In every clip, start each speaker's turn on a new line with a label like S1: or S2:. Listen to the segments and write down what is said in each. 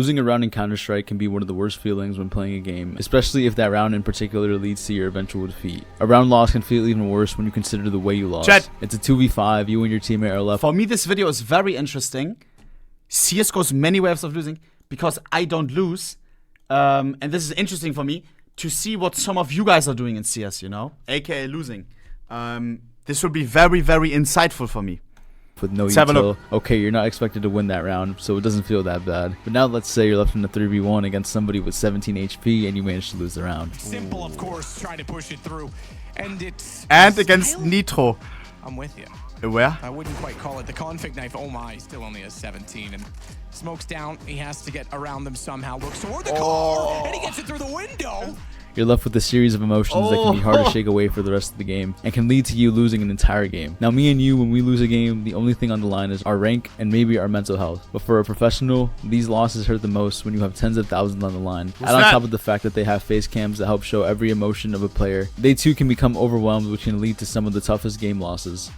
S1: Losing a round in Counter-Strike can be one of the worst feelings when playing a game, especially if that round in particular leads to your eventual defeat. A round loss can feel even worse when you consider the way you lost.
S2: Chat.
S1: It's a 2v5, you and your teammate are left.
S2: For me, this video is very interesting. CSGO's many ways of losing, because I don't lose. And this is interesting for me to see what some of you guys are doing in CS, you know? AKA losing. This will be very, very insightful for me.
S1: With no
S2: Let's have a
S1: util.
S2: look.
S1: Okay, you're not expected to win that round, so it doesn't feel that bad. But now let's say you're left in a 3v1 against somebody with 17 HP and you manage to lose the round.
S3: Simple, of course, trying to push it through. And it's...
S2: And against Nitro.
S3: I'm with you.
S2: Where?
S3: I wouldn't quite call it the config knife. Oh my, he still only has 17. And smokes down. He has to get around them somehow. Looks toward the car, and he gets it through the window.
S1: You're left with a series of emotions that can be hard to shake away for the rest of the game and can lead to you losing an entire game. Now, me and you, when we lose a game, the only thing on the line is our rank and maybe our mental health. But for a professional, these losses hurt the most when you have tens of thousands on the line. And on top of the fact that they have face cams that help show every emotion of a player, they too can become overwhelmed, which can lead to some of the toughest game losses.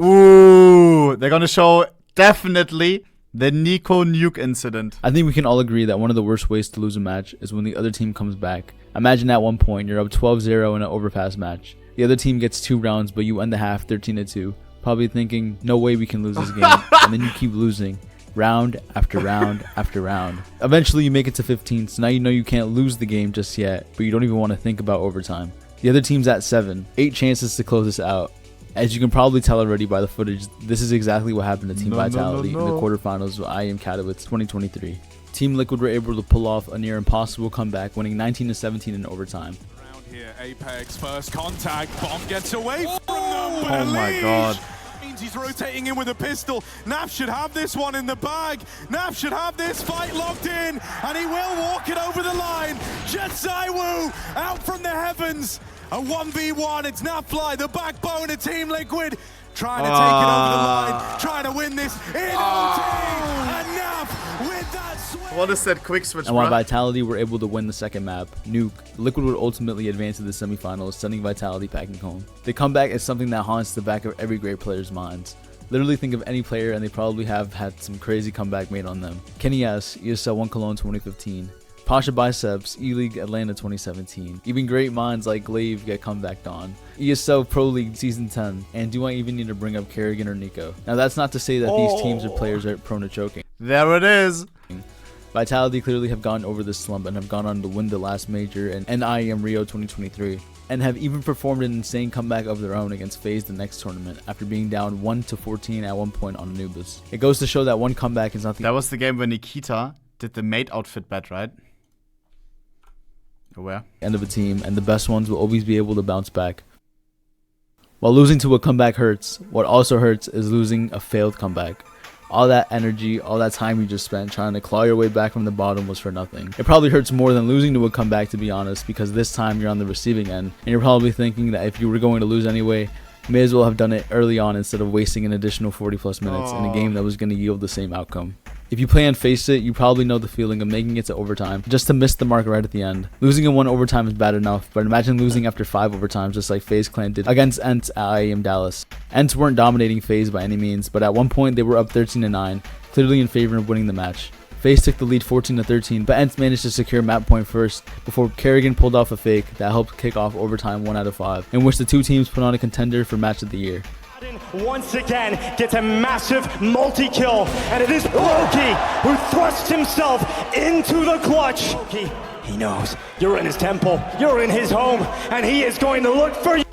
S2: Ooh, they're gonna show definitely the Nico Nuke incident.
S1: I think we can all agree that one of the worst ways to lose a match is when the other team comes back. Imagine at one point you're up 12-0 in an overpass match. The other team gets 2 rounds, but you end the half 13-2. Probably thinking, no way we can lose this game. And then you keep losing. Round after round after round. Eventually you make it to 15, so now you know you can't lose the game just yet, but you don't even want to think about overtime. The other team's at 7. 8 chances to close this out. As you can probably tell already by the footage, this is exactly what happened to Team Vitality in the quarterfinals of IEM Katowice 2023. Team Liquid were able to pull off a near impossible comeback, winning 19-17 in overtime.
S4: Around here, Apex, first contact, bomb gets away from them.
S2: Oh my god.
S4: Means he's rotating in with a pistol. Naf should have this one in the bag. Naf should have this fight locked in, and he will walk it over the line. Jetsaiwu out from the heavens. A 1v1, it's Nafly, the backbone of Team Liquid, trying to take it over the line, trying to win this in OT, and Naf with that swing.
S2: What is that quick switch,
S1: And while
S2: bruh?
S1: Vitality were able to win the second map, Nuke, Liquid would ultimately advance to the semifinals, sending Vitality packing home. The comeback is something that haunts the back of every great player's minds. Literally think of any player and they probably have had some crazy comeback made on them. Kenny S, ESL 1 Cologne 2015. Pasha Biceps, E-League Atlanta 2017. Even great minds like Glaive get comebacked on. ESL Pro League Season 10. And do I even need to bring up Kerrigan or Nico? Now that's not to say that these teams or players are prone to choking.
S2: There it is.
S1: Vitality clearly have gone over this slump and have gone on to win the last major and IEM Rio 2023. And have even performed an insane comeback of their own against FaZe the next tournament after being down 1-14 at one point on Anubis. It goes to show that one comeback is not the...
S2: That was the game when Nikita did the mate outfit bet, right? Where?
S1: end of a team, and the best ones will always be able to bounce back. While losing to a comeback hurts, what also hurts is losing a failed comeback. All that energy, all that time you just spent trying to claw your way back from the bottom was for nothing. It probably hurts more than losing to a comeback, to be honest, because this time you're on the receiving end, and you're probably thinking that if you were going to lose anyway, may as well have done it early on instead of wasting an additional 40+ minutes in a game that was going to yield the same outcome. If you play and face it, you probably know the feeling of making it to overtime, just to miss the mark right at the end. Losing in 1 overtime is bad enough, but imagine losing after 5 overtimes just like FaZe Clan did against Ents at IEM Dallas. Ents weren't dominating FaZe by any means, but at one point they were up 13-9, clearly in favor of winning the match. FaZe took the lead 14-13, but Ents managed to secure map point first before Kerrigan pulled off a fake that helped kick off overtime 1 out of 5, in which the two teams put on a contender for match of the year.
S5: Once again gets a massive multi-kill, and it is Loki who thrusts himself into the clutch. He knows you're in his temple, you're in his home, and he is going to look for you.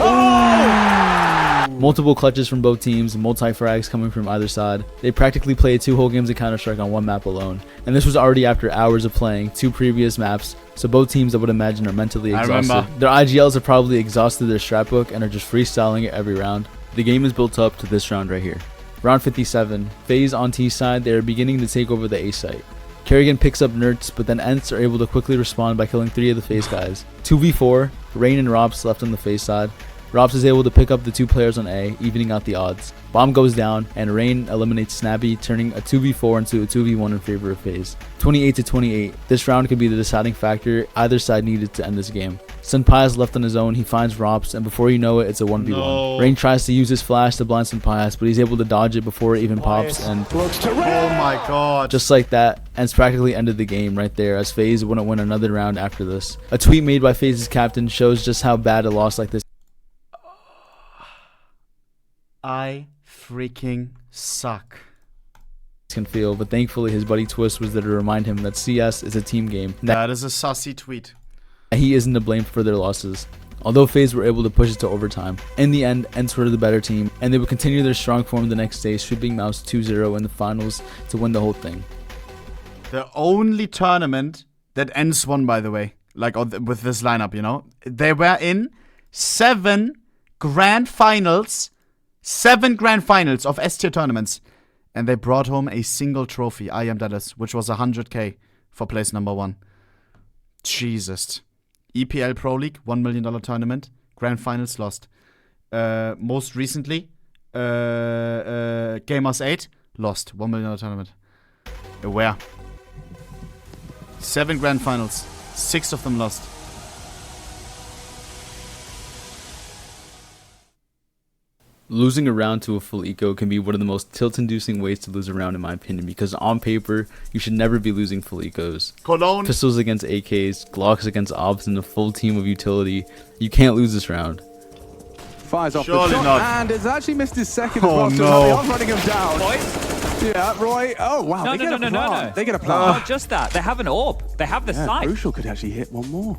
S5: Oh!
S1: Multiple clutches from both teams, multi-frags coming from either side. They practically played 2 whole games of Counter-Strike on 1 map alone, and this was already after hours of playing 2 previous maps, so both teams I would imagine are mentally exhausted. Their IGLs have probably exhausted their strat book and are just freestyling it every round. The game is built up to this round right here. Round 57, FaZe on T side, they are beginning to take over the A site. Kerrigan picks up Nerds, but then Ents are able to quickly respond by killing 3 of the FaZe guys. 2v4, Rain and Robs left on the FaZe side. Robs is able to pick up the 2 players on A, evening out the odds. Bomb goes down, and Rain eliminates Snappy, turning a 2v4 into a 2v1 in favor of FaZe. 28-28. This round could be the deciding factor either side needed to end this game. Senpai is left on his own, he finds Robs, and before you know it, it's a 1v1.
S2: No.
S1: Rain tries to use his flash to blind Senpai, but he's able to dodge it before it even pops, and
S2: Oh my god.
S1: just like that, ends practically ended the game right there, as FaZe wouldn't win another round after this. A tweet made by FaZe's captain shows just how bad a loss like this
S2: I freaking suck.
S1: can feel, but thankfully his buddy Twist was there to remind him that CS is a team game, and
S2: That is a sussy tweet.
S1: that he isn't to blame for their losses. Although FaZe were able to push it to overtime, in the end, ENCE were the better team, and they would continue their strong form the next day, sweeping Mouse 2-0 in the finals to win the whole thing.
S2: The only tournament that ENCE won, by the way, like with this lineup, you know, they were in 7 grand finals of S tier tournaments, and they brought home a single trophy, I am Dallas, which was 100k for place number 1. Jesus. EPL Pro League, $1 million tournament, grand finals lost. Most recently, Gamers 8 lost, $1 million tournament. Where? 7 grand finals, 6 of them lost.
S1: Losing a round to a full eco can be one of the most tilt-inducing ways to lose a round in my opinion, because on paper, you should never be losing full ecos.
S2: Cologne.
S1: Pistols against AKs, Glocks against Ops, and a full team of utility. You can't lose this round.
S6: Fires off
S2: Surely
S6: the shot,
S2: not.
S6: and it's actually missed his second
S2: Oh,
S6: as well, so
S2: no.
S6: they are running him down.
S7: Boys?
S6: Yeah, Roy. Oh, wow.
S7: No,
S6: they get a
S7: no.
S6: plant. They get a plant.
S7: Not just that. They have an orb. They have the
S6: Yeah,
S7: sight.
S6: Crucial could actually hit one more.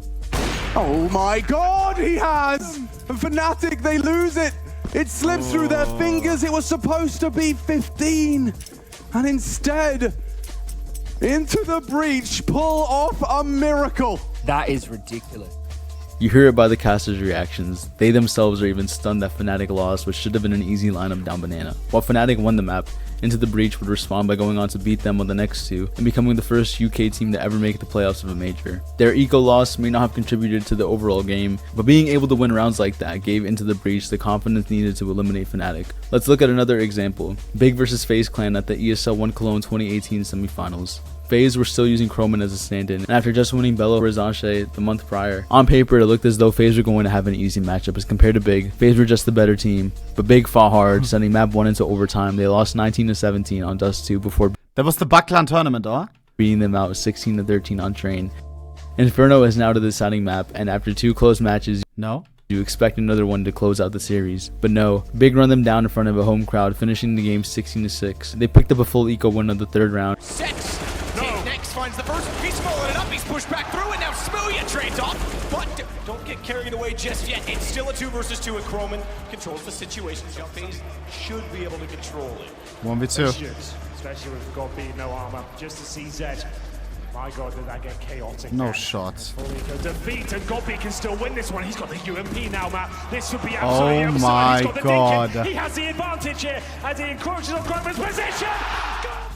S6: Oh my god, he has! And Fnatic, they lose it! It slips through their fingers. It was supposed to be 15. And instead, into the breach, pull off a miracle.
S7: That is ridiculous.
S1: You hear it by the casters' reactions. They themselves are even stunned that Fnatic lost, which should have been an easy lineup down banana. While Fnatic won the map, Into the Breach would respond by going on to beat them on the next 2 and becoming the first UK team to ever make the playoffs of a major. Their eco loss may not have contributed to the overall game, but being able to win rounds like that gave Into the Breach the confidence needed to eliminate Fnatic. Let's look at another example. Big vs FaZe clan at the ESL 1 Cologne 2018 semifinals. FaZe were still using Chroman as a stand-in, and after just winning Belo Horizonte the month prior, on paper it looked as though FaZe were going to have an easy matchup as compared to Big. FaZe were just the better team, but Big fought hard, sending map 1 into overtime. They lost 19-17 on Dust 2 before
S2: That was the Buckland tournament, or?
S1: beating them out 16-13 on Train. Inferno is now to the deciding map, and after 2 close matches,
S2: No.
S1: you expect another one to close out the series. But no, Big run them down in front of a home crowd, finishing the game 16-6. They picked up a full eco win of the 3rd round.
S8: 6. Next finds the first. He's following it up. He's pushed back through, and now Smooya trades off. But don't get carried away just yet. It's still a 2 versus 2, and Chroman controls the situation. FaZe should be able to control it.
S2: 1v2.
S9: Especially with God being no armor. Just to see Zed. My god, did that get chaotic.
S2: No
S9: there.
S2: shot.
S9: Full defeat, and Godby can still win this one. He's got the UMP now, Matt. This should be absolutely
S2: Oh
S9: absurd.
S2: my
S9: He's got the
S2: God.
S9: Deacon. He has the advantage here as he encroaches on Chroman's position.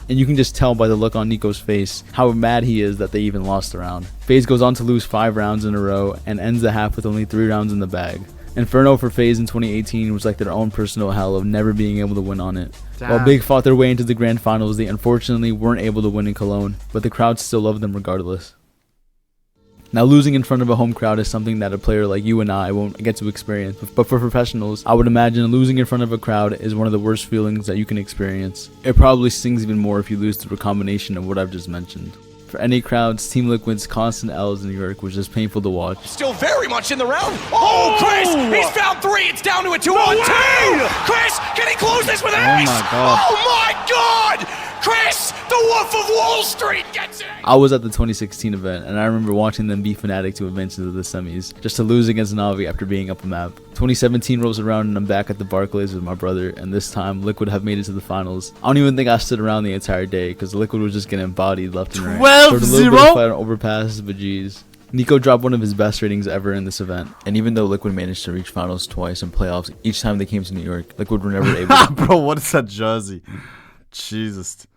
S1: And you can just tell by the look on Nico's face how mad he is that they even lost the round. FaZe goes on to lose 5 rounds in a row and ends the half with only 3 rounds in the bag. Inferno for FaZe in 2018 was like their own personal hell of never being able to win on it. While Big fought their way into the grand finals, they unfortunately weren't able to win in Cologne, but the crowd still loved them regardless. Now, losing in front of a home crowd is something that a player like you and I won't get to experience, but for professionals, I would imagine losing in front of a crowd is one of the worst feelings that you can experience. It probably stings even more if you lose through a combination of what I've just mentioned. For any crowds, Team Liquid's constant L's in New York was just painful to watch.
S8: Still very much in the round. Oh, Chris! He's found 3. It's down to a 2-on-2. Chris, can he close this with an ace?
S2: my God.
S8: Oh my God! Chris, the Wolf of Wall Street gets it.
S1: I was at the 2016 event, and I remember watching them beat Fnatic to advance into the semis, just to lose against Navi after being up a map. 2017 rolls around and I'm back at the Barclays with my brother, and this time Liquid have made it to the finals. I don't even think I stood around the entire day, because Liquid was just getting bodied left and right.
S2: 12-0?
S1: Showed a little bit of fight on overpasses, but geez. Nico dropped one of his best ratings ever in this event, and even though Liquid managed to reach finals twice in playoffs, each time they came to New York, Liquid were never able to
S2: Bro, what is that jersey? Jesus.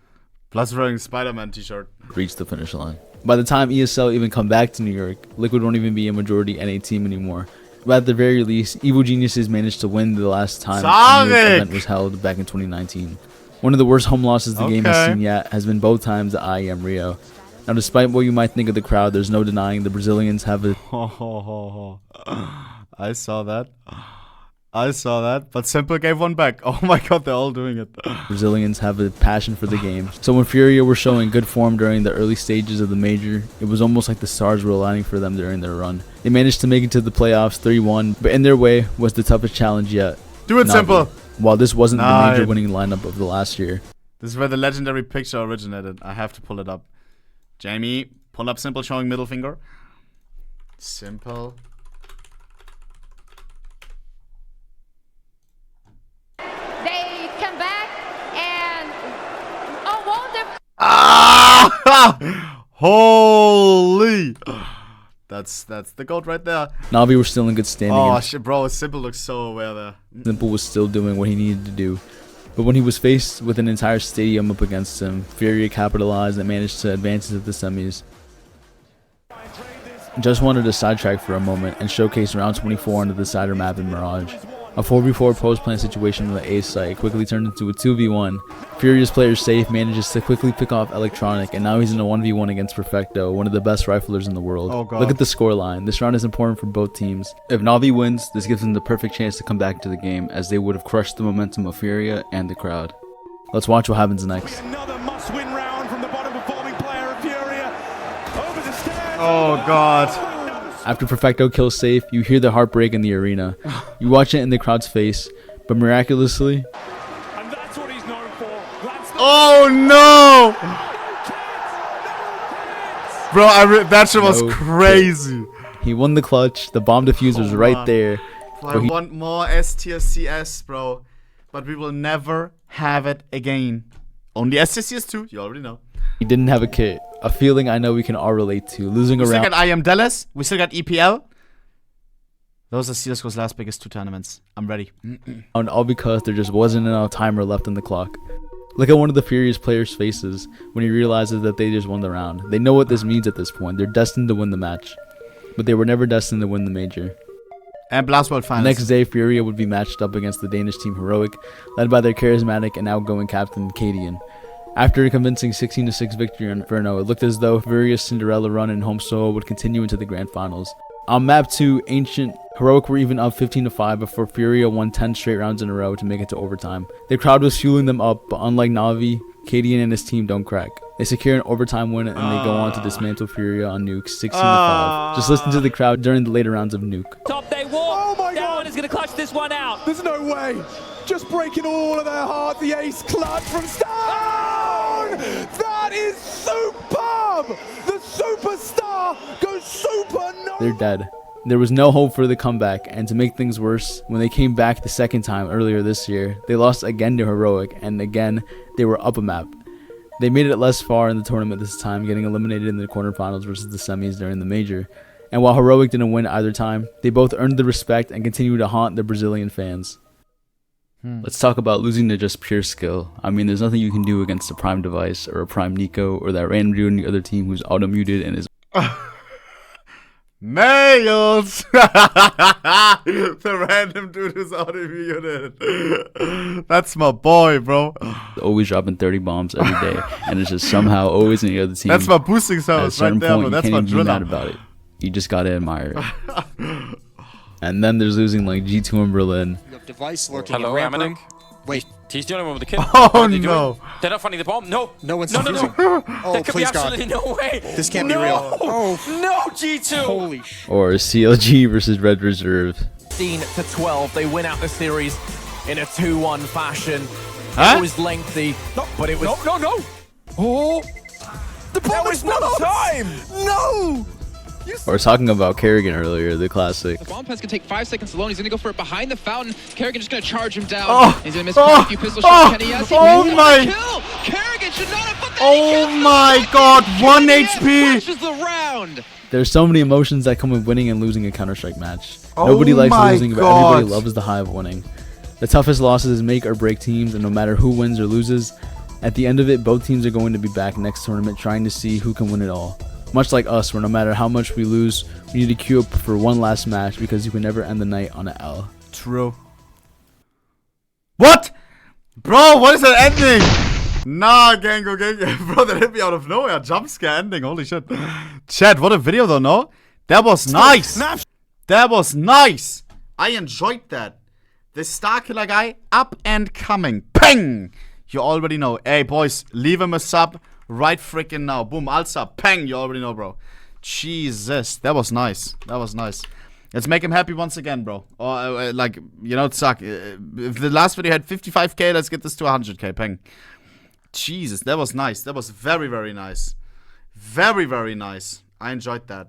S2: Plus wearing Spider-Man t-shirt.
S1: reach the finish line. By the time ESL even come back to New York, Liquid won't even be a majority NA team anymore, But at the very least, Evil Geniuses managed to win the last time
S2: Sonic!
S1: the event was held back in 2019. One of the worst home losses the game has seen yet has been both times at IEM Rio. Now, despite what you might think of the crowd, there's no denying the Brazilians have a...
S2: I saw that. But Simple gave one back. Oh my god, they're all doing it.
S1: Brazilians have a passion for the game. So when Furia were showing good form during the early stages of the major, it was almost like the stars were aligning for them during their run. They managed to make it to the playoffs 3-1, but in their way was the toughest challenge yet.
S2: Do it,
S1: Navi.
S2: Simple.
S1: While this wasn't the major winning lineup of the last year.
S2: This is where the legendary picture originated. I have to pull it up. Jamie, pull up Simple showing middle finger. Simple.
S10: They come back and
S2: Holy! That's the goat right there.
S1: Navi were still in good standing.
S2: Oh shit, bro! Simple looks so aware there.
S1: Simple was still doing what he needed to do. But when he was faced with an entire stadium up against him, Furia capitalized and managed to advance into the semis. Just wanted to sidetrack for a moment and showcase round 24 on the decider map in Mirage. A 4v4 post-plant situation on the A site quickly turned into a 2v1. Furia's player Safe manages to quickly pick off Electronic, and now he's in a 1v1 against Perfecto, one of the best riflers in the world.
S2: Oh god.
S1: Look at the scoreline. This round is important for both teams. If Navi wins, this gives them the perfect chance to come back to the game, as they would have crushed the momentum of Furia and the crowd. Let's watch what happens next.
S4: Another must-win round from the bottom performing player of Furia. Over the stairs.
S2: Oh god.
S1: After Perfecto kills Safe, you hear the heartbreak in the arena. You watch it in the crowd's face, but miraculously...
S4: And that's what he's known for.
S2: Oh no! Bro, that shit was crazy.
S1: He won the clutch, the bomb defuse was right there.
S2: I want more S-tier CS, bro. But we will never have it again. Only S-tier CS2, you already know.
S1: He didn't have a kit. A feeling I know we can all relate to. Losing
S2: We
S1: around...
S2: still got IM Dallas. We still got EPL. Those are CSGO's last biggest 2 tournaments. I'm ready.
S1: all because there just wasn't enough timer left on the clock. Look at one of the Furious players' faces when he realizes that they just won the round. They know what this means at this point. They're destined to win the match. But they were never destined to win the major.
S2: And Blast World Finals.
S1: Next day, Furia would be matched up against the Danish team Heroic, led by their charismatic and outgoing captain, Cadian. After a convincing 16-6 victory on Inferno, it looked as though Furia's Cinderella run in home solo would continue into the grand finals. On map 2, Ancient, Heroic were even up 15-5 before Furia won 10 straight rounds in a row to make it to overtime. The crowd was fueling them up, but unlike Navi, Cadian and his team don't crack. They secure an overtime win and they go on to dismantle Furia on Nuke 16-5. Just listen to the crowd during the later rounds of Nuke.
S7: Top they walk.
S4: Oh my
S7: Down
S4: god.
S7: is going to clutch this one out.
S4: There's no way. Just breaking all of their heart. The ace clutch from Stone. That is superb. The superstar goes super.
S1: They're dead. There was no hope for the comeback, and to make things worse, when they came back the second time earlier this year, they lost again to Heroic, and again, they were up a map. They made it less far in the tournament this time, getting eliminated in the quarterfinals versus the semis during the major. And while Heroic didn't win either time, they both earned the respect and continue to haunt the Brazilian fans. Let's talk about losing to just pure skill. I mean, there's nothing you can do against a Prime device, or a Prime Nico, or that random dude on the other team who's auto-muted and is...
S2: Males! The random dude who's auto-muted. That's my boy, bro.
S1: always dropping 30 bombs every day, and it's just somehow always in the other team.
S2: That's my boosting sound right there, bro. That's my
S1: drill. You can't even be mad about it. You just gotta admire it. And then there's losing like G2 in Berlin.
S11: Device lurking.
S8: Hello, Amanek.
S11: Wait.
S8: He's the only one with the kill.
S2: Oh no!
S8: They're not finding the bomb. No.
S11: No one's
S8: No.
S11: Oh,
S8: There could be
S11: please God.
S8: absolutely no way.
S11: This can't be real. Oh.
S8: No, G2.
S11: Holy sh.
S1: Or CLG versus Red Reserve.
S12: 15-12, they win out the series in a 2-1 fashion.
S2: Huh?
S12: It was lengthy, but it was...
S8: No.
S12: Oh! The bomb was no time! No!
S1: Or talking about Kerrigan earlier, the classic.
S13: The bomb pass can take 5 seconds alone. He's gonna go for it behind the fountain. Kerrigan just gonna charge him down.
S2: Oh,
S13: He's gonna miss quite a few pistol shots. Can he? Yes, he
S2: oh
S13: misses
S2: my!
S13: the kill. Kerrigan should not have put that.
S2: Oh my God! 1 HP.
S13: Crushes the round.
S1: There's so many emotions that come with winning and losing a Counter-Strike match.
S2: Oh
S1: Nobody likes
S2: my
S1: losing, but
S2: God.
S1: everybody loves the high of winning. The toughest losses make or break teams, and no matter who wins or loses, at the end of it, both teams are going to be back next tournament trying to see who can win it all. Much like us, where no matter how much we lose, we need to queue up for one last match because you can never end the night on an L.
S2: True. What? Bro, what is that ending? Nah, Gango. Bro, that hit me out of nowhere. Jump scare ending. Holy shit. Chat, what a video though, no? That was nice. That was nice. I enjoyed that. The Starkiller guy, up and coming. Peng! You already know. Hey, boys, leave him a sub right freaking now. Boom, I'll sub. Peng! You already know, bro. Jesus. That was nice. That was nice. Let's make him happy once again, bro. Or, like, you know, suck. If the last video had 55k, let's get this to 100k. Peng. Jesus, that was nice. That was very, very nice. Very, very nice. I enjoyed that.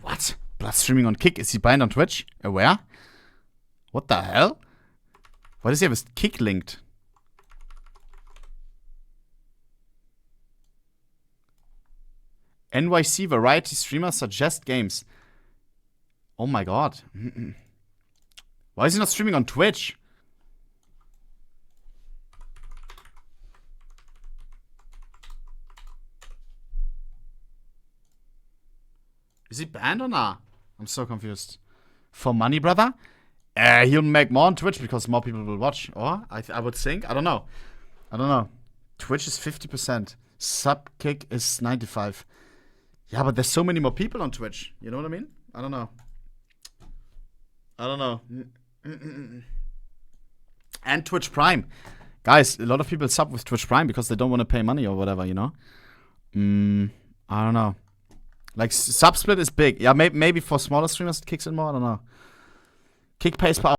S2: What? Blood streaming on Kick? Is he banned on Twitch? Where? What the hell? Why does he have his Kick linked? NYC variety streamers suggest games. Oh my god. Why is he not streaming on Twitch? Is he banned or not? I'm so confused. For money, brother? He'll make more on Twitch because more people will watch. Or I would think. I don't know. I don't know. Twitch is 50%. Sub Kick is 95. Yeah, but there's so many more people on Twitch. You know what I mean? I don't know. I don't know. And Twitch Prime. Guys, a lot of people sub with Twitch Prime because they don't want to pay money or whatever, you know? I don't know. Like, sub split is big. Yeah, maybe for smaller streamers it kicks in more. I don't know. Kick pays per